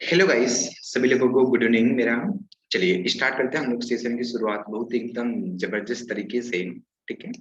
Hello guys, सभी लोगों को गुड इवनिंग मेरा। चलिए स्टार्ट करते हैं हम लोग सेशन की शुरुआत बहुत ही एकदम जबरदस्त तरीके से। ठीक है,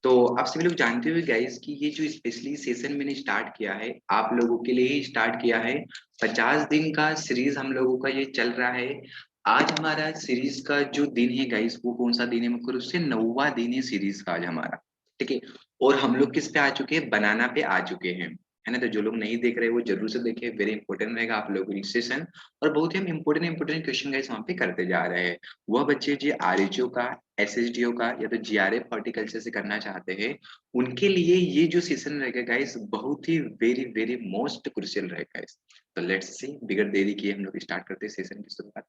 तो आप सभी लोग जानते हुए गाइस कि ये जो स्पेशली सेशन मैंने स्टार्ट किया है आप लोगों के लिए ही स्टार्ट किया है। 50 दिन का सीरीज हम लोगों का ये चल रहा है। आज हमारा सीरीज का जो दिन है गाइस वो कौन सा दिन है, मुख्य रूप से 9वां दिन है सीरीज का आज हमारा। ठीक है, और हम लोग किस पे आ चुके हैं, बनाना पे आ चुके हैं, है ना। तो जो लोग नहीं देख रहे वो जरूर से देखें, वेरी इंपॉर्टेंट रहेगा आप लोगों के सेशन। और बहुत ही हम इंपॉर्टेंट क्वेश्चन गाइस वहाँ पे करते जा रहे हैं। वह बच्चे जो आरएचओ का, एसएसडीओ का या तो जीआरएफ हॉर्टिकल्चर से करना चाहते हैं उनके लिए ये जो सेशन रहेगा गाइस बहुत ही वेरी वेरी मोस्ट क्रुशियल रहेगा गाइस। तो लेट्स सी, बिगर देरी किए हम लोग स्टार्ट करते हैं सेशन की शुरुआत।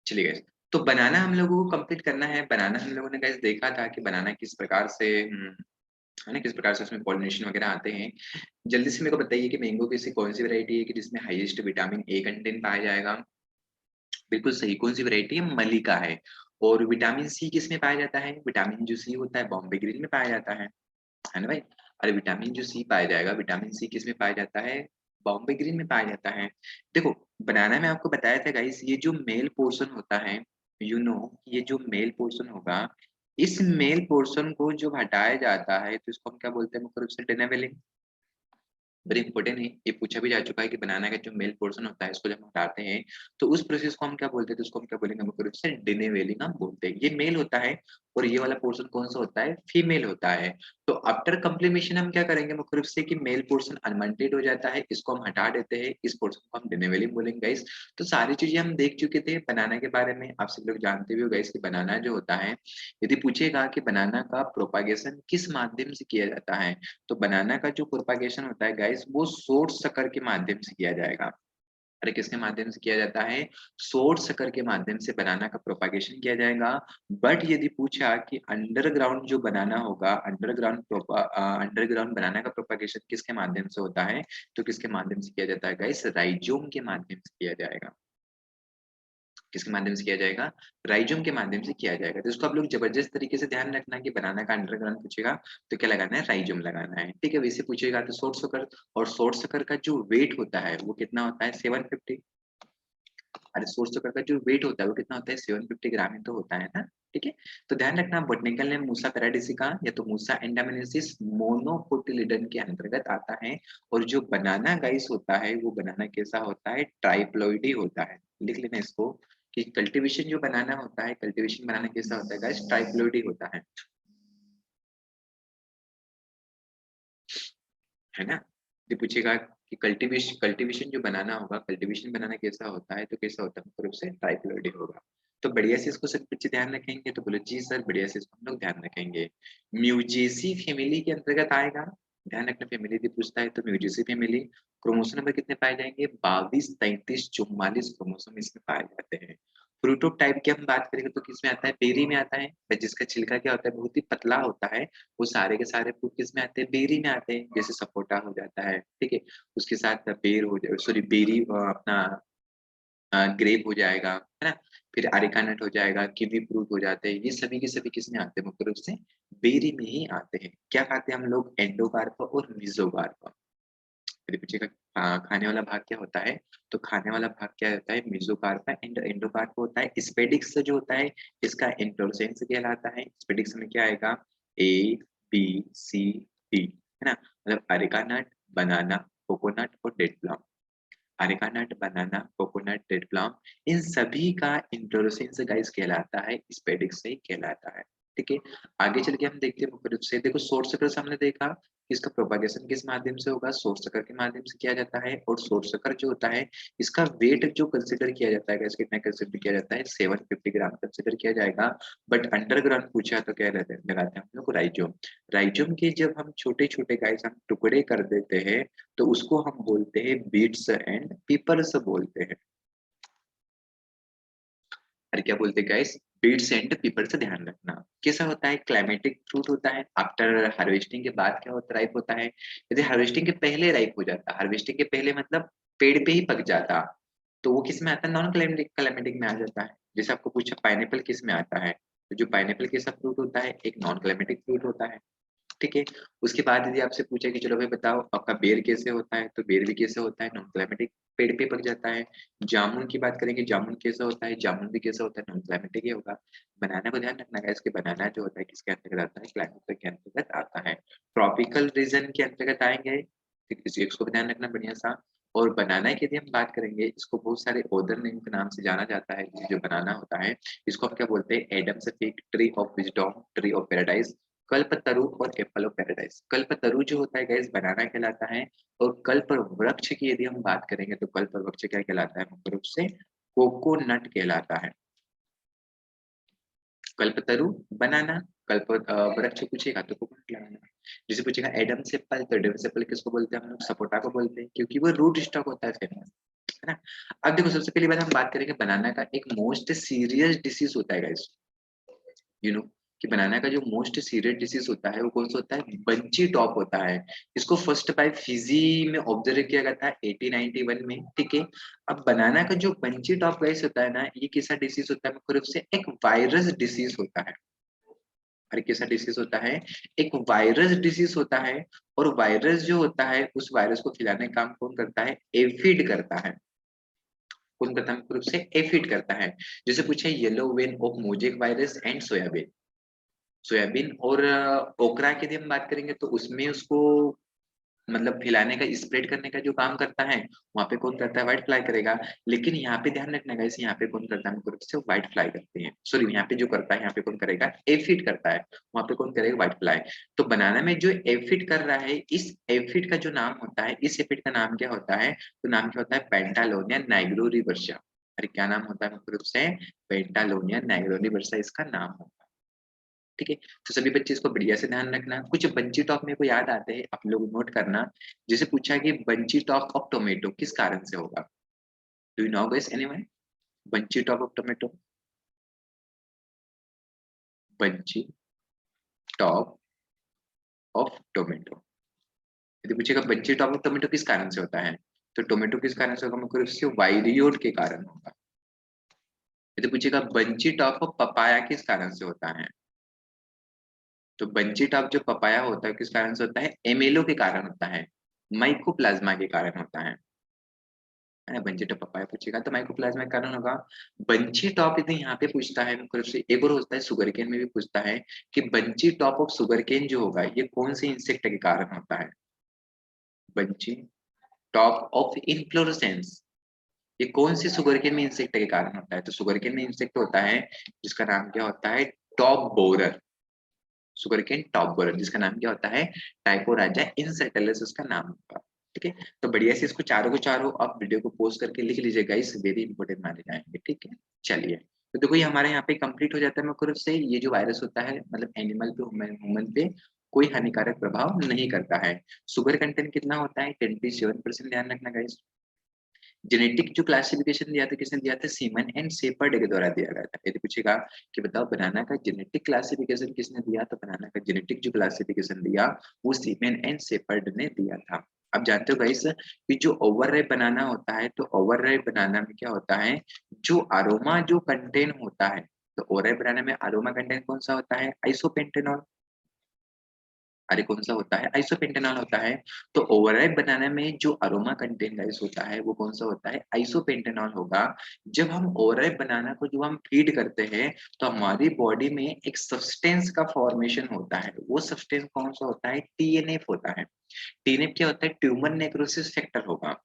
चलिए गाइस, तो बनाना हम लोगों को कंप्लीट करना है। बनाना हम लोगों ने गाइस देखा था कि बनाना किस प्रकार से है ना, किस प्रकार से उसमें पॉलिनेशन वगैरह आते हैं। जल्दी से मेरे को बताइए कि मैंगो की ऐसी कौन सी वैरायटी है कि जिसमें हाईएस्ट विटामिन ए कंटेंट पाया जाएगा। बिल्कुल सही, कौन सी वैरायटी है, मलिका है। और विटामिन सी किस में पाया जाता है, विटामिन जो सी होता है बॉम्बे ग्रीन में पाया जाता है ना भाई। अरे विटामिन जो सी पाया जाएगा, विटामिन सी किस में पाया जाता है, बॉम्बे ग्रीन में पाया जाता है। देखो, बनाना में आपको बताया था गाइस, ये जो मेल पोर्शन होता है, ये जो मेल पोर्शन होगा, इस मेल पोर्शन को जब हटाया जाता है तो इसको हम क्या बोलते हैं, मुख्य रूप से डिनेबलिंग। वेरी इंपॉर्टेंट है, ये पूछा भी जा चुका है कि बनाना का जो मेल पोर्शन होता है इसको जब हम हटाते हैं तो उस प्रोसेस को हम क्या बोलते हैं, तो उसको हम क्या बोलेंगे, मुख्य रूप से डिनेवेलिंग हम बोलते हैं। ये मेल होता है और ये वाला पोर्शन कौन सा होता है, फीमेल होता है। तो आफ्टर कंप्लीमेशन हम क्या करेंगे, मुख्य रूप से कि मेल पोर्शन अनवांटेड हो जाता है, इसको हम हटा देते हैं, इस पोर्शन को हम डिनेवेलिंग बोलेंगे गाइस। तो सारी चीजें हम देख चुके थे बनाना के बारे में, आप सब लोग जानते भी हो गाइस कि बनाना जो होता है, यदि पूछेगा कि बनाना का प्रोपागेशन किस माध्यम से किया जाता है, तो बनाना का जो प्रोपागेशन होता है गाइस वो शॉर्ट सकर के माध्यम से किया जाएगा। अरे किसके माध्यम से किया जाता है, शॉर्ट सकर के माध्यम से बनाना का प्रोपागेशन किया जाएगा। बट यदि पूछा कि अंडरग्राउंड जो बनाना होगा, अंडरग्राउंड बनाना का प्रोपागेशन किसके माध्यम से होता है, तो किसके माध्यम से किया जाता है गाइस, राइजोम के माध्यम से किया जाएगा। किसके माध्यम से किया जाएगा, राइजोम के माध्यम से किया जाएगा। तो इसको आप लोग जबरदस्त तरीके से ध्यान रखना कि बनाना का अंडरग्राउंड पूछेगा तो क्या लगाना है, राइजोम लगाना है। ठीक है, वैसे पूछेगा तो शॉर्ट सकर, और शॉर्ट सकर का जो वेट होता है वो कितना होता है, 750। अरे शॉर्ट सकर का जो वेट होता है वो कितना होता है, 750 ग्राम ही तो होता है ना। ठीक है, तो ध्यान रखना बॉटनिकल नेम मूसा पैराडिसिका या तो मूसा एंडामेनेसिस मोनोकोटिलिडन के अंतर्गत आता है। और जो बनाना गाइस होता है वो बनाना कैसा होता है, ट्राइप्लॉइडी होता है। लिख लेना इसको कि कल्टीवेशन जो बनाना होता है, कल्टीवेशन बनाना कैसा होता है गाइस, ट्राइप्लॉइडी होता है ना। ये पूछेगा कि कल्टीवेशन कल्टीवेशन जो बनाना होगा, कल्टीवेशन बनाना कैसा होता है, तो कैसा होता है, मुख्य रूप से ट्राइप्लॉइडी होगा। तो बढ़िया से इसको सब बच्चे ध्यान रखेंगे, तो बोलो जी सर, बढ़िया से इसको हम लोग ध्यान रखेंगे। म्यूजेसी फैमिली के अंतर्गत आएगा। ध्यान रखना, फैमिली यदि पूछता है तो म्यूजेसी फैमिली। क्रोमोसोम नंबर कितने पाए जाएंगे, 22, 33, 44 क्रोमोसोम इसमें पाए जाते हैं। प्रोटोटाइप की हम बात करेंगे तो किसमें आता है, बेरी में आता है, जिसका छिलका क्या होता है, बहुत ही पतला होता है। वो सारे के सारे फूड किस में आते हैं, बेरी में आते हैं। जैसे सपोटा हो जाता है, ठीक है, उसके साथ बेर हो जाए, सॉरी बेरी, अपना ग्रेप हो जाएगा, है ना। फिर अरेका नट हो जाएगा, कीवी फ्रूट हो जाते हैं, ये सभी के सभी किस में आते हैं, मुख्य रूप से बेरी में ही आते हैं। क्या खाते हैं हम लोग, एंडोकार्प और मेसोकार्प। यदि पूछेगा खाने वाला भाग क्या होता है, तो खाने वाला भाग क्या होता है, मेसोकार्प एंड एंडोकार्प होता है। स्पेडिक्स जो होता है इसका इंफ्लोरेसेंस कहलाता है। स्पेडिक्स में क्या आएगा, ए बी सी डी, है ना। मतलब अरेका नट, बनाना, कोकोनट और डेट प्लम। अरेका नट, बनाना, कोकोनट, डेट प्लम, इन सभी का इंफ्लोरेसेंस गाइस कहलाता है, स्पेडिक्स से ही कहलाता है। ठीक है, आगे चल के हम देखते हैं मुख्य रूप से, देखो सोर्स चक्र से हमने देखा कि इसका प्रोपागेशन किस माध्यम से होगा, सोर्स चक्र के माध्यम से किया जाता है। और सोर्स चक्र जो होता है इसका वेट जो कंसिडर किया जाता है गाइस, कितना कंसिडर किया जाता है, 750 ग्राम कंसिडर किया जाएगा। बट अंडरग्राउंड पूछा तो क्या रहता है, लगाते हैं हम लोग राइजोम। राइजोम के जब हम छोटे छोटे गाइस हम टुकड़े कर देते हैं तो उसको हम बोलते हैं बीट्स एंड पीपर्स बोलते हैं। अरे क्या बोलते हैं गाइस, बीट्स एंड पीपर से ध्यान रखना। कैसा होता है, क्लाइमेटिक फ्रूट होता है। आफ्टर हार्वेस्टिंग के बाद क्या होता है, राइप होता है। यदि हार्वेस्टिंग के पहले राइप हो जाता, हार्वेस्टिंग के पहले मतलब पेड़ पे ही पक जाता, तो वो किस में आता है, नॉन क्लाइमेटिक क्लाइमेटिक में आ जाता है। जैसे आपको पूछा पाइनएप्पल किस में आता है, तो जो पाइनएप्पल कैसा फ्रूट होता है, एक नॉन क्लाइमेटिक फ्रूट होता है, ठीक है। उसके बाद यदि आपसे पूछे कि चलो भाई बताओ आपका बेर कैसे होता है, तो बेर भी कैसे होता है, नॉन क्लाइमेटिक, पेड़ पे पक जाता है। जामुन की बात करेंगे, जामुन कैसा होता है, जामुन भी कैसा होता है, नॉन क्लाइमेटिक ही होगा। बनाना को ध्यान रखना है, इसके बनाना जो होता है किसके अंतर्गत आता है, क्लाइमेट के अंतर्गत आता है। ट्रॉपिकल रीजन के अंतर्गत आएंगे, ठीक है, इसको भी ध्यान रखना बढ़िया सा। और बनाना की यदि हम बात करेंगे, इसको बहुत सारे ओदर नेम के नाम से जाना जाता है। जो बनाना होता है इसको हम क्या बोलते हैं, Adam's fig, tree of wisdom, tree of paradise, Kalpataru और एप्पल ऑफ पैराडाइज। कल्पतरु जो होता है गाइस बनाना कहलाता है। और कल्प वृक्ष की यदि हम बात करेंगे तो कल्प वृक्ष क्या कहलाता है, मुख्य रूप से कोकोनट कहलाता है। कल्पतरु बनाना, कल्प वृक्ष पूछेगा तो कोकोनट लगाना। जैसे पूछेगा एडम्स एप्पल, तो एडम्स एप्पल किसको बोलते हैं हम लोग, सपोटा को बोलते हैं, क्योंकि वो रूट स्टॉक होता है फेमस, है ना। अब देखो सबसे पहली बात हम बात करेंगे बनाना का एक मोस्ट सीरियस डिसीज होता है गाइस, यू नो, कि बनाना का जो मोस्ट सीरियस डिसीज होता है वो कौन सा होता है, बंची टॉप होता है। इसको फर्स्ट बाय फिजी में ऑब्जर्व किया गया था 1891 में, ठीक है। अब बनाना का जो बंची टॉप गाइस होता है ना, ये कैसा डिसीज होता है, मुख्य रूप से एक वायरस डिसीज होता है। अरे कैसा डिसीज होता है, एक वायरस डिसीज होता है। और वायरस जो होता है उस वायरस को फैलाने का काम कौन करता है, एफिड करता है। कौन करता है, मुख्य रूप से एफिड करता है। जैसे पूछे yellow vein of mosaic virus and soybean, soybean और ओकरा की यदि हम बात करेंगे तो उसमें उसको मतलब फैलाने का, स्प्रेड करने का जो काम करता है, वहां पे कौन करता है, व्हाइट फ्लाई करेगा। लेकिन यहाँ पे ध्यान रखना गाइस, यहाँ पे कौन करता है, मुख्य रूप से व्हाइट फ्लाई करते हैं। सॉरी, यहाँ पे जो करता है, यहाँ पे कौन करेगा, एफिड करता है, वहां पे कौन करेगा, व्हाइट फ्लाई। तो बनाना में जो एफिड कर रहा है, इस एफिड का जो नाम होता है, इस एफिड का नाम क्या होता है, तो नाम क्या होता है, पेंटालोनिया नाइग्रोरिवर्सा। अरे क्या नाम होता है, मुख्य रूप से पेंटालोनिया नाइग्रोरिवर्सा इसका नाम होता है, ठीक है। तो सभी बच्चे इसको बढ़िया से ध्यान रखना। कुछ बंची टॉप मेरे को याद आते हैं, आप लोग नोट करना। जैसे पूछा कि बंची टॉप ऑफ टोमेटो किस कारण से होगा, do you know guys anyone, bunchy top of tomato, bunchy top of tomato, यदि पूछेगा बंची टॉप ऑफ टोमेटो किस कारण से होता है, तो टोमेटो किस कारण से होगा, मुख्य रूप से वायरियोड के कारण होगा। यदि पूछेगा बंची टॉप ऑफ पपाया किस कारण से होता है, तो बंची टॉप जो पपाया होता है किस कारण से होता है, एमेलो के कारण होता है, माइकोप्लाज्मा के कारण होता है ना। बंची टॉप पपाया पूछेगा तो माइकोप्लाज्मा के कारण होगा। बंची टॉप यदि यहाँ पे पूछता है, मुख्य रूप से एक और होता है सुगर केन में भी पूछता है कि bunchy top of sugar cane जो होगा ये कौन से इंसेक्ट के कारण होता है, बंची टॉप ऑफ इन्फ्लोरेसेंस, ये कौन से सुगर केन में इंसेक्ट के कारण होता है, तो सुगर केन में इंसेक्ट होता है जिसका नाम क्या होता है, top borer, sugar cane top borer, जिसका नाम क्या होता है, टाइकोराजा इंसेटेलिस उसका नाम होगा, ठीक है। तो बढ़िया से इसको चारों को चारों आप वीडियो को पोस्ट करके लिख लीजिएगा, इस वेरी इंपॉर्टेंट माने जाएंगे, ठीक है। चलिए, तो देखो ये हमारे यहाँ पे कंप्लीट हो जाता है, मुख्य रूप से ये जो वायरस होता है मतलब एनिमल पे, ह्यूमन पे कोई हानिकारक प्रभाव नहीं करता है। शुगर कंटेंट कितना होता है, 27%, ध्यान रखना गाइस। जेनेटिक जो क्लासिफिकेशन दिया था किसने दिया था, सीमन एंड शेपर्ड के द्वारा दिया गया था। यदि पूछेगा कि बताओ बनाना का जेनेटिक क्लासिफिकेशन किसने दिया, तो बनाना का जेनेटिक जो क्लासिफिकेशन दिया वो सीमन एंड शेपर्ड ने दिया था। अब जानते हो गाइस कि जो ओवरराइप बनाना होता है, तो ओवरराइप बनाना में क्या होता है, जो अरोमा जो कंटेंट होता है, तो ओवरराइप बनाना में अरोमा कंटेंट कौन सा होता है, आइसोपेंटेनॉल। अरे कौन सा होता है, आइसोपेंटेनॉल होता है। तो ओवरराइप बनाने में जो अरोमा कंटेंट गाइस होता है वो कौन सा होता है, आइसोपेंटेनॉल होगा। जब हम ओवरराइप बनाना को जब हम फीड करते हैं तो हमारी बॉडी में एक सब्सटेंस का फॉर्मेशन होता है, वो सब्सटेंस कौन सा होता है, टीएनएफ होता है। टीएनएफ क्या होता है, ट्यूमर नेक्रोसिस फैक्टर होगा।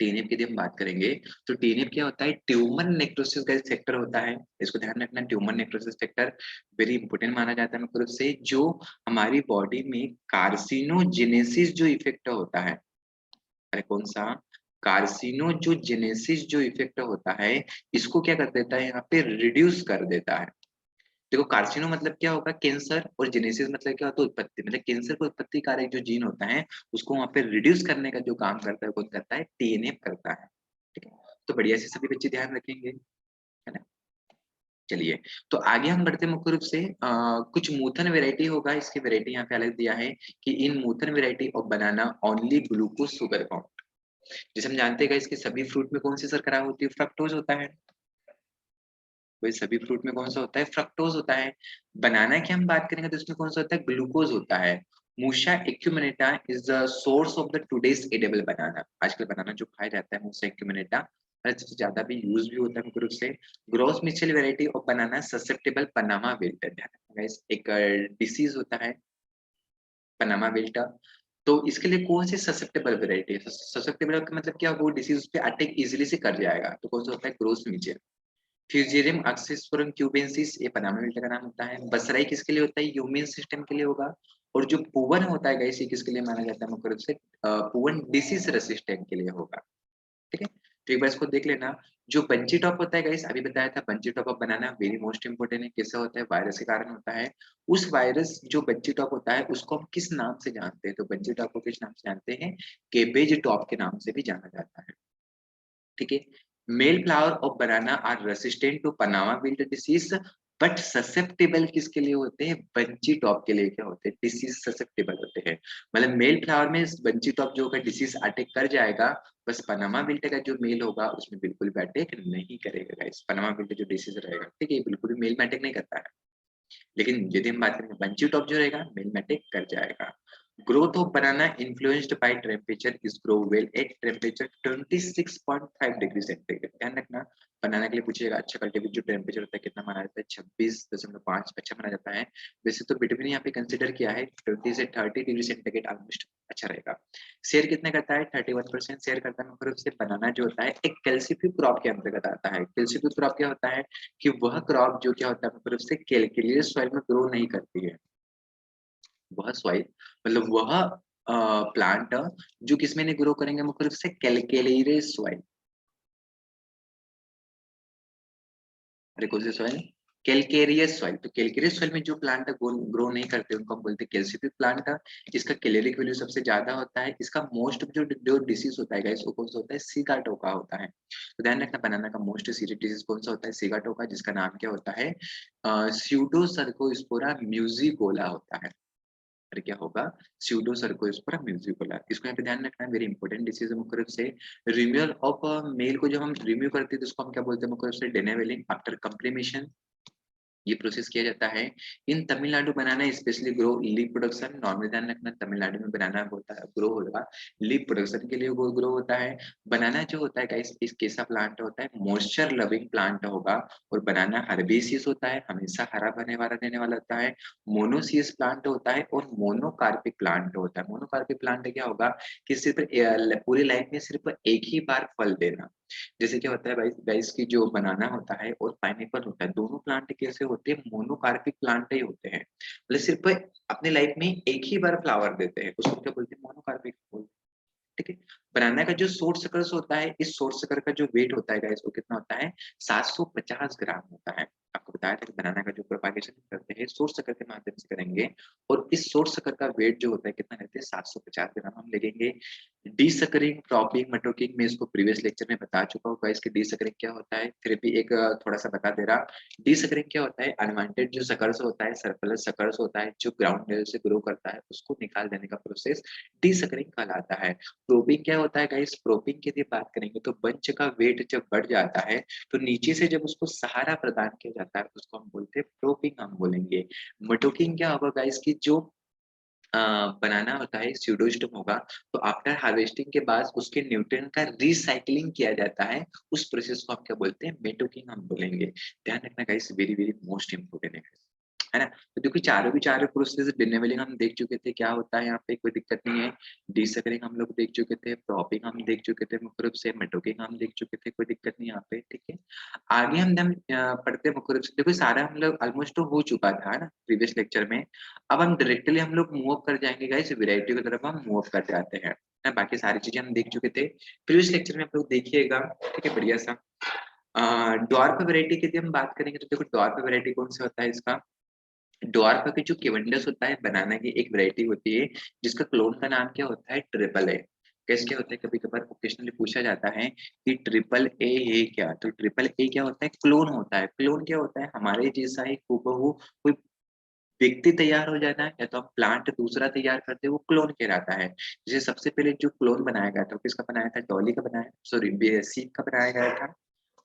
टीएनएफ की यदि हम बात करेंगे तो टीएनएफ क्या होता है, ट्यूमर नेक्रोसिस का फैक्टर होता है। इसको ध्यान रखना, tumour necrosis factor very important माना जाता है, मतलब से जो हमारी बॉडी में कार्सिनोजेनेसिस जो इफेक्ट होता है, अरे कौन सा, कार्सिनोजेनेसिस जो इफेक्ट होता है, इसको क्या कर देता है, यहाँ पे रिड्यूस कर देता है। देखो कार्सिनो मतलब क्या होगा, कैंसर, और जेनेसिस मतलब क्या होता है, उत्पत्ति, मतलब कैंसर को उत्पत्ति कारक जो जीन होता है उसको वहां पे रिड्यूस करने का जो काम करता है कौन करता है, टीएनएफ करता है, ठीक है। तो बढ़िया से सभी बच्चे ध्यान रखेंगे, है ना। चलिए, तो आगे हम बढ़ते हैं, मुख्य रूप से कुछ मूथन वेराइटी होगा, इसकी वेराइटी यहाँ पे अलग दिया है कि in Moothan variety of banana only glucose sugar count. जैसे हम जानते हैं इसके सभी फ्रूट में कौन सी शर्करा होती है, फ्रक्टोज होता है। वही सभी फ्रूट में कौन सा होता है? फ्रक्टोज होता है। बनाना की हम बात करेंगे तो इसमें कौन सा होता है? ग्लूकोज होता है। Musa acuminata is the source of the today's edible banana. आजकल बनाना जो खाया जाता है मूसा एक्यूमिनेटा, सबसे ज्यादा भी यूज भी होता है मुख्य रूप से। Gros Michel variety of banana susceptible Panama wilt. Guys एक डिसीज होता है पनामा विल्ट। तो इसके लिए कौन सी ससेप्टेबल वेराइटी है? ससेप्टेबल का मतलब क्या? वो डिसीज उस पे अटैक इजीली से कर जाएगा, तो कौन सा होता है? Gros Michel. Fusarium oxysporum cubense ये पनामा विल्ट का नाम होता है। बसराई किसके लिए होता है? ह्यूमन सिस्टम के लिए होगा। और जो पुवन होता है गाइस, ये किसके लिए माना जाता है मुख्य रूप से? पुवन डिसीज रेसिस्टेंट के लिए होगा। ठीक है, तो एक बार इसको देख लेना। जो बंची टॉप होता है गाइस, अभी बताया था bunchy top of banana very most important है। कैसे होता है? वायरस के कारण होता है। उस वायरस जो बंची टॉप होता है उसको हम किस नाम से जानते हैं? तो बंची टॉप को किस नाम से जानते हैं? केबेज टॉप के नाम से भी जाना जाता है। ठीक है, male flower of banana are resistant to Panama wilt disease, but susceptible किसके लिए होते हैं? बंची टॉप के लिए क्या होते हैं? डिसीज ससेप्टेबल होते हैं। मतलब मेल फ्लावर में बंची टॉप जो होगा डिसीज अटैक कर जाएगा, बस पनामा विल्ट का जो मेल होगा उसमें बिल्कुल भी अटैक नहीं करेगा गाइस। पनामा विल्ट जो डिसीज रहेगा, ठीक है, बिल्कुल भी मेल में अटैक नहीं करता है। लेकिन यदि हम बात करें बंची टॉप जो रहेगा मेल में अटैक कर जाएगा। Growth of banana influenced by temperature is grow well at temperature 26.5 degree centigrade. ध्यान रखना, बनाना के लिए पूछिएगा अच्छा कल्टीवेट जो टेम्परेचर होता है कितना माना जाता है? 26.5 अच्छा माना जाता है। वैसे तो बिटवीन यहाँ पे कंसिडर किया है 20 से 30 डिग्री सेंटीग्रेड ऑलमोस्ट अच्छा रहेगा। शेयर कितने करता है? 31% शेयर करता है। मुख्य रूप से बनाना जो होता है एक कैल्सीफ्यू क्रॉप के अंतर्गत आता है। कैल्सीफ्यू क्रॉप क्या होता है कि वह क्रॉप जो क्या होता है मुख्य रूप से कैलकुलियस सॉइल में ग्रो नहीं करती है। वह सॉइल मतलब वह प्लांट जो किसमें नहीं ग्रो करेंगे मुख्य रूप से? कैलकेलेरियस सॉइल। अरे कौन से सॉइल? Calcareous soil. तो कैलकेरियस सॉइल में जो प्लांट ग्रो नहीं करते उनको हम बोलते हैं कैल्सीफिक प्लांट। इसका कैलोरिक वैल्यू सबसे ज्यादा होता है। इसका मोस्ट जो जो डिसीज होता है गाइस वो कौन सा होता है? सिगाटोका होता है। तो ध्यान रखना, बनाना का मोस्ट सीरियस डिसीज कौन सा होता है? सिगाटोका, जिसका नाम क्या होता है? स्यूडोसर्कोस्पोरा म्यूजिकोला होता है। और क्या होगा? स्यूडोसर्कोस्पोरा म्यूजिकोला। इसको यहाँ पे ध्यान रखना है, वेरी इंपॉर्टेंट डिसीज है मुख्य रूप से। रिम्यूअल ऑफ मेल को जब हम रिम्यू करते हैं तो उसको हम क्या बोलते हैं मुख्य रूप से? Denavelling after completion. ये प्रोसेस किया जाता है। In Tamil Nadu banana specially grow leaf production. Normal ध्यान रखना, तमिलनाडु में बनाना होता है ग्रो होगा लीफ प्रोडक्शन के लिए वो ग्रो होता है। बनाना जो होता है गाइस इस कैसा प्लांट होता है? मॉइस्चर लविंग प्लांट होगा। और बनाना हर्बेसियस होता है, हमेशा हरा भरने वाला देने वाला होता है। मोनोसियस प्लांट होता है और मोनोकार्पिक प्लांट होता है। मोनोकार्पिक प्लांट क्या होगा कि सिर्फ पूरी लाइफ में सिर्फ एक ही बार फल देना। जैसे क्या होता है भाई गाइस की जो बनाना होता है और पाइनएप्पल होता है, दोनों प्लांट कैसे होते हैं? मोनोकार्पिक प्लांट ही होते हैं। मतलब सिर्फ अपने लाइफ में एक ही बार फ्लावर देते हैं, उसको क्या बोलते हैं? मोनोकार्पिक बोलते हैं। ठीक है, बनाना का जो शॉर्ट सकर्स होता है, इस शॉर्ट सकर का जो वेट होता है गाइस वो कितना होता है? 750 ग्राम होता है। आपको बताया था कि बनाना का जो प्रोपागेशन करते हैं शॉर्ट सकर के माध्यम से करेंगे। और इस शॉर्ट सकर का वेट जो होता है कितना रहता है? 750 ग्राम हम लेंगे। डी सकरिंग, क्रॉपिंग, मटोकिंग में इसको प्रीवियस लेक्चर में बता चुका हूँ गाइस कि डी सकरिंग क्या होता है। फिर भी एक थोड़ा सा बता दे रहा। डी सकरिंग क्या होता है? अनवांटेड जो सकर्स होता है, सरप्लस सकर्स होता है जो ग्राउंड लेवल से ग्रो करता है, उसको निकाल देने का प्रोसेस डी सकरिंग कहलाता है। प्रोपिंग क्या होता है गाइस? प्रोपिंग की यदि बात करेंगे तो बंच का वेट जब बढ़ जाता है तो नीचे से जब उसको सहारा प्रदान किया जाता है उसको हम बोलते हैं प्रोपिंग हम बोलेंगे। मटोकिंग क्या होगा गाइस की जो अ, बनाना होता है स्यूडोस्टोम होगा। तो आफ्टर हार्वेस्टिंग के बाद उसके न्यूट्रिएंट का रिसाइक्लिंग किया जाता है। उस प्रोसेस को हम क्या बोलते हैं? मेटोकिंग हम बोलेंगे। ध्यान रखना guys, very very most important है ना? तो देखिए चारों के चारों प्रोसेस डिनेबलिंग हम देख चुके थे, क्या होता है यहाँ पे कोई दिक्कत नहीं है। डीसकरिंग हम लोग देख चुके थे, प्रॉपिंग हम देख चुके थे मुख्य रूप से, मेटोकिंग हम देख चुके थे, कोई दिक्कत नहीं यहाँ पे, ठीक है। आगे हम पढ़ते मुख्य रूप से, देखो सारा हम लोग ऑलमोस्ट तो हो चुका था ना प्रीवियस लेक्चर में। अब हम डायरेक्टली हम लोग मूव कर जाएंगे गाइस वैरायटी की तरफ हम मूव कर जाते हैं ना। बाकी सारी चीजें हम देख चुके थे प्रीवियस लेक्चर में, आप लोग देखिएगा, ठीक है, बढ़िया सा। डॉर्फ वैरायटी की यदि हम बात करेंगे तो देखो डॉर्फ वैरायटी कौन सा होता है इसका? ड्वार्फ के जो केवेंडस होता है बनाना की एक वैरायटी होती है जिसका क्लोन का नाम क्या होता है? Triple A. कैसे क्या होता है? कभी कभार ओकेशनली पूछा जाता है कि ट्रिपल ए है क्या? तो ट्रिपल ए क्या होता है? क्लोन होता है। क्लोन क्या होता है? हमारे जैसा ही हूबहू कोई व्यक्ति तैयार हो जाता है या तो हम प्लांट दूसरा तैयार करते हैं, वो क्लोन कहलाता है। जैसे सबसे पहले जो क्लोन बनाया गया था, किसका बनाया था? डॉली का बनाया, सॉरी सीप का बनाया गया था।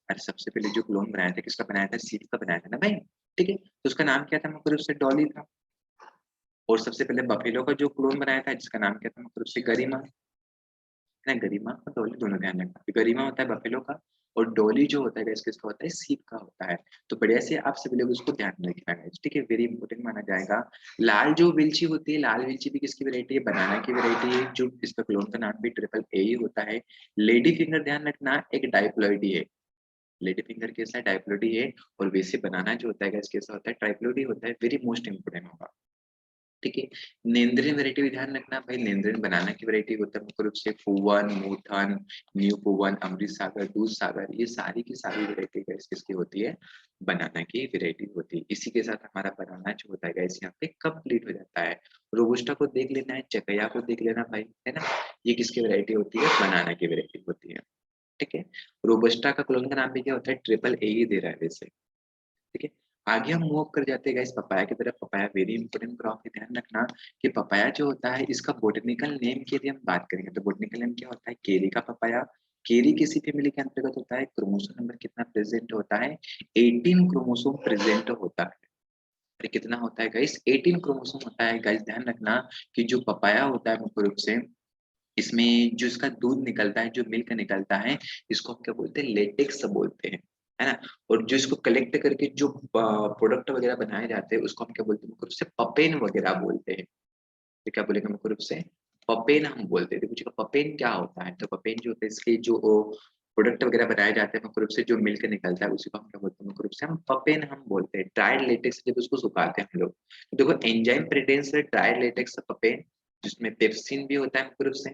अरे सबसे पहले जो क्लोन बनाया था किसका बनाया था? सीप का बनाया था ना भाई, ठीक है? तो उसका नाम क्या था? मुख्य रूप से डॉली था। और सबसे पहले बफेलो का जो क्लोन बनाया था जिसका नाम क्या था? मुख्य रूप से गरिमा। ना गरिमा और डॉली दोनों ध्यान रखना। गरिमा होता है बफेलो का और डॉली जो होता है गाइस किसका होता है? सीप का होता है। तो बढ़िया से आप सभी लोग उसको ध्यान में रखना गाइस, ठीक है? वेरी इंपॉर्टेंट माना जाएगा। लाल जो विल्ची होती है, लाल विल्ची भी किसकी वैरायटी है? बनाना की वैरायटी है, जो इसका क्लोन का नाम भी ट्रिपल ए ही होता है। लेडी फिंगर ध्यान रखना एक डाइप्लॉइडी है। लेडी फिंगर कैसा है? डाइप्लॉइडी है। और वैसे बनाना जो होता है गाइस कैसा होता है? ट्राइप्लॉइडी होता है। वेरी मोस्ट इंपॉर्टेंट होगा। ठीक है। नेंद्रिन वैरायटी भी ध्यान रखना भाई, नेंद्रिन बनाना की वैरायटी होता है मुख्य रूप से फूवन, मूथन, न्यू फूवन, अमृत सागर, दूध सागर, ये सारी की सारी वैरायटी गाइस किसकी होती है? बनाना की वैरायटी होती है। इसी के साथ हमारा बनाना जो होता है गाइस यहाँ पे कंप्लीट हो जाता है। रोबस्टा को देख लेना है, चकैया को देख लेना भाई, है ना? ये किसकी वैरायटी होती है? बनाना की वैरायटी होती है। ठीक है। रोबस्टा का क्लोन का नाम भी क्या होता है? ट्रिपल ए ही दे रहा है वैसे। ठीक है। आगे हम मूव कर जाते हैं गाइस पपाया की तरफ। पपाया वेरी इंपॉर्टेंट क्रॉप है, ध्यान रखना कि पपाया जो होता है इसका बॉटनिकल नेम की यदि हम बात करेंगे तो बॉटनिकल नेम क्या होता है? केरी का पपाया। केरी किसी फैमिली के अंतर्गत होता है। क्रोमोसोम नंबर कितना प्रेजेंट होता है? 18 क्रोमोसोम प्रेजेंट होता है। अरे कितना होता है गाइस? 18 क्रोमोसोम होता है गाइस। ध्यान रखना कि जो पपाया होता है मुख्य रूप से इसमें जो इसका दूध निकलता है, जो मिल्क निकलता है, इसको हम क्या बोलते हैं? लेटेक्स बोलते हैं, है ना? और जो इसको कलेक्ट करके जो प्रोडक्ट वगैरह बनाए जाते हैं, उसको हम क्या बोलते हैं? मुख्य रूप से पपेन वगैरह बोलते हैं। तो क्या बोलेंगे मुख्य रूप से? पपेन हम बोलते हैं। तो पूछेगा पपेन क्या होता है? तो पपेन जो होता है इसके जो प्रोडक्ट वगैरह बनाए जाते हैं मुख्य रूप से जो मिल्क निकलता है उसी को हम क्या बोलते हैं? मुख्य रूप से हम पपेन हम बोलते हैं। ड्राइड लेटेक्स जब उसको सुखाते हैं हम लोग, तो देखो एंजाइम प्रेडेंस ड्राइड लेटेक्स पपेन, जिसमें पेप्सिन भी होता है मुख्य रूप से।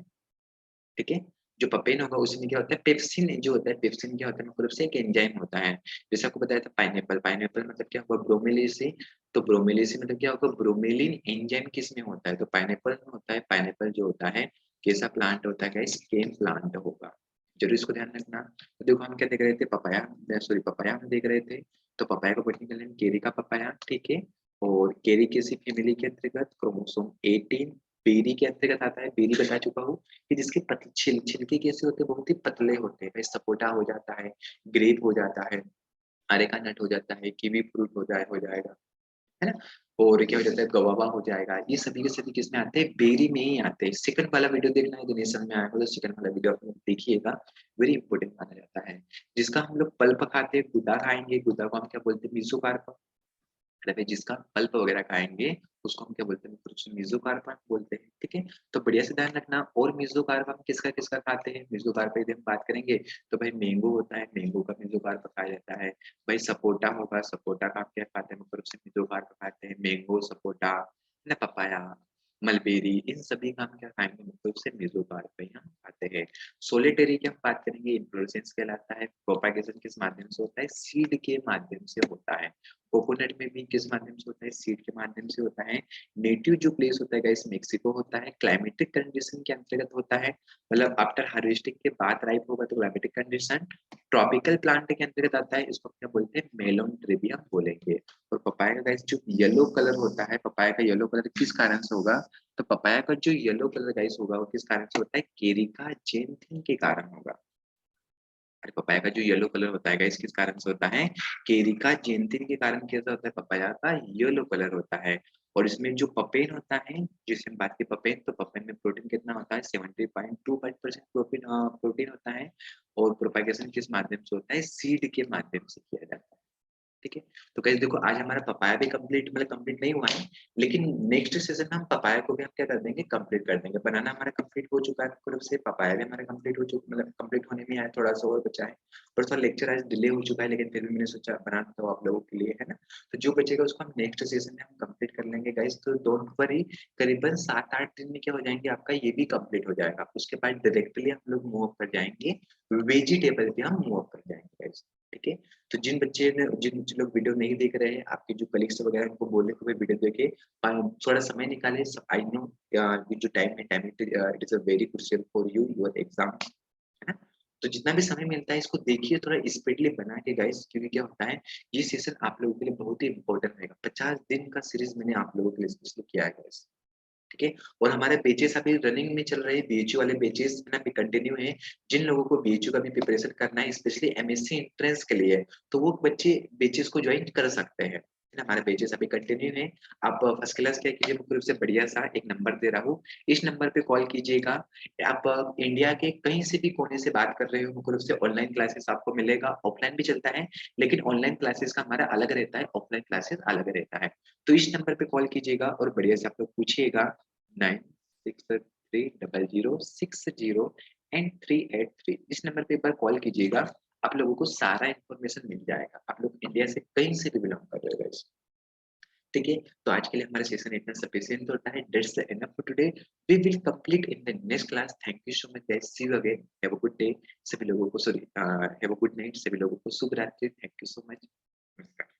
ठीक है? जो पपेन होगा उसमें क्या होता है? पेप्सिन जो होता है, पेप्सिन क्या होता है? मुख्य रूप से एक एंजाइम होता है। जैसे आपको बताया था पाइनएप्पल, पाइनएप्पल मतलब क्या हुआ? ब्रोमेलिसी। तो ब्रोमेलिसी मतलब क्या होगा? ब्रोमेलिन एंजाइम किसमें होता है? तो पाइनएप्पल में होता है। पाइनएप्पल जो होता है कैसा प्लांट होता है गाइस? केन प्लांट होगा। जरूर इसको ध्यान रखना। तो देखो हम क्या देख रहे थे? पपाया, सॉरी पपाया हम देख रहे थे। तो पपाया को बॉटनिकल नेम केरी का पपाया, ठीक है? और केरी किसी फैमिली के अंतर्गत क्रोमोसोम 18, बेरी के अंतर्गत आता है। बेरी बता चुका हूँ कि जिसके छिलके कैसे होते हैं? बहुत ही पतले होते हैं। भाई सपोटा हो जाता है, ग्रेप हो जाता है, अरेका नट हो जाता है, कीवी फ्रूट हो जाएगा, है ना? और क्या हो जाता है? गवावा हो जाएगा। ये सभी के सभी किसमें आते हैं? बेरी में ही आते हैं। सेकंड वाला वीडियो देखना है, नहीं समझ में आया हो तो सेकंड वाला वीडियो आप लोग देखिएगा। वेरी इंपॉर्टेंट माना जाता है। जिसका हम लोग पल्प खाते हैं, गुदा खाएंगे, गुदा को हम क्या बोलते हैं? मीसोकार्प। अरे जिसका पल्प वगैरह खाएँगे, उसको हम क्या बोलते हैं? कुछ मेसोकार्पन बोलते हैं, ठीक है? तो बढ़िया से ध्यान रखना। और मेसोकार्प हम किसका-किसका खाते हैं? मेसोकार्प यदि हम बात करेंगे, तो भाई मैंगो होता है, मैंगो का मेसोकार्प खाया जाता है। भाई सपोटा होगा, सपोटा का हम क्या खाते हैं? मुख्य रूप से मेसोकार्प खाते हैं। मैंगो, सपोटा, ना पपाया, मलबेरी, इन सभी का हम क्या खाएँगे? मुख्य रूप से मेसोकार्प ही हम खाते हैं। सोलिटरी की हम बात करेंगे, इन्फ्लोरेसेंस कहलाता है। प्रोपेगेशन किस माध्यम से होता है? सीड के माध्यम से होता है। कोकोनट में भी किस माध्यम से होता है? सीड के माध्यम से होता है। नेटिव जो प्लेस होता है गाइस मेक्सिको होता है। क्लाइमेटिक कंडीशन के अंतर्गत होता है, मतलब आफ्टर हार्वेस्टिंग के बाद राइप होगा तो क्लाइमेटिक कंडीशन। ट्रॉपिकल प्लांट के अंतर्गत आता है, इसको क्या बोलते हैं? मेलोन ट्री भी हम बोलेंगे। और पपाया का गाइस जो येलो कलर होता है, पपाया का येलो कलर किस कारण से होगा? तो पपाया का जो येलो कलर गाइस होगा वो किस कारण से होता है? केरिका जेन्थिन के कारण होगा। अरे पपाया का जो येलो कलर होता है गाइस किस कारण से होता है? केरिका जेन्थिन के कारण कैसा होता है? पपाया का येलो कलर होता है। और इसमें जो पपेन होता है, जिसे हम बात की पपेन, तो पपेन में प्रोटीन कितना होता है? 70.25% प्रोटीन होता है। और प्रोपेगेशन किस माध्यम से होता है? सीड के माध्यम से किया जाता है। ठीक है? तो गाइस देखो आज हमारा पपाया भी कंप्लीट, मतलब कंप्लीट नहीं हुआ है, लेकिन नेक्स्ट सेशन में हम पपाया को भी हम क्या कर देंगे? कंप्लीट कर देंगे। बनाना हमारा कंप्लीट हो चुका है मुख्य रूप से, पपाया भी हमारा कंप्लीट हो चुका, मतलब कंप्लीट होने में आया, थोड़ा-सा और बचा है। पर थोड़ा लेक्चर आज डिले हो चुका है, लेकिन फिर भी मैंने सोचा बना देता हूँ आप लोगों के लिए, है ना? तो जो बचेगा उसको हम नेक्स्ट सेशन में हम कंप्लीट कर लेंगे गाइस, तो डोंट वरी। करीबन 7-8 दिन में क्या हो जाएँगे? आपका ये भी कंप्लीट हो जाएगा। उसके बाद डायरेक्टली हम लोग मूव अप कर जाएँगे, वेजिटेबल पे हम मूव अप कर जाएँगे गाइस, ठीक है? तो जिन लोग वीडियो नहीं देख रहे हैं, आपके जो कलीग्स वगैरह उनको बोलें कि भाई वीडियो देखें। थोड़ा समय निकालें। आई नो ये जो टाइम है, it is a very crucial for you, your exam, है ना? तो जितना भी समय मिलता है इसको देखिए थोड़ा स्पीडली बना के गाइस, क्योंकि क्या होता है ये सेशन आप लोगों के लिए बहुत ही इम्पोर्टेंट रहेगा। 50 दिन का सीरीज़ मैंने आप लोगों के लिए स्पेशली किया है गाइस। ठीक है? और हमारे बैचेस अभी रनिंग में चल रहे हैं, बीएचयू वाले बैचेस है ना अभी कंटिन्यू हैं। जिन लोगों को बीएचयू का भी प्रिपरेशन करना है, स्पेशली एमएससी एंट्रेंस के लिए, तो वो बच्चे बैचेस को जॉइन कर सकते हैं। है ना? हमारे बैचेस अभी कंटिन्यू हैं। आप फर्स्ट क्लास क्या कीजिए, मुख्य रूप से बढ़िया-सा एक नंबर दे रहा हूँ, इस नंबर पे कॉल कीजिएगा। आप इंडिया के कहीं से भी कोने से बात कर रहे हो, मुख्य रूप से ऑनलाइन क्लासेस आपको मिलेगा, ऑफलाइन भी चलता है, लेकिन ऑनलाइन क्लासेस का हमारा अलग रहता है, ऑफलाइन क्लासेस अलग रहता है। तो इस नंबर पे कॉल कीजिएगा और बढ़िया से आप लोग पूछिएगा 963006 एंड 383 इस नंबर पे एक बार कॉल कीजिएगा, आप लोगों को सारा इन्फॉर्मेशन मिल जाएगा। आप लोग इंडिया से कहीं से भी बिलॉन्ग कर रहे हो गाइस, ठीक है? तो आज के लिए हमारा सेशन इतना सफिशिएंट होता है। That's enough for today. We will complete in the next class. Thank you so much guys. See you again. Have a good day. सभी लोगों को हैव अ गुड नाइट। सभी लोगों को शुभ रात्रि। Thank you so much. नमस्कार।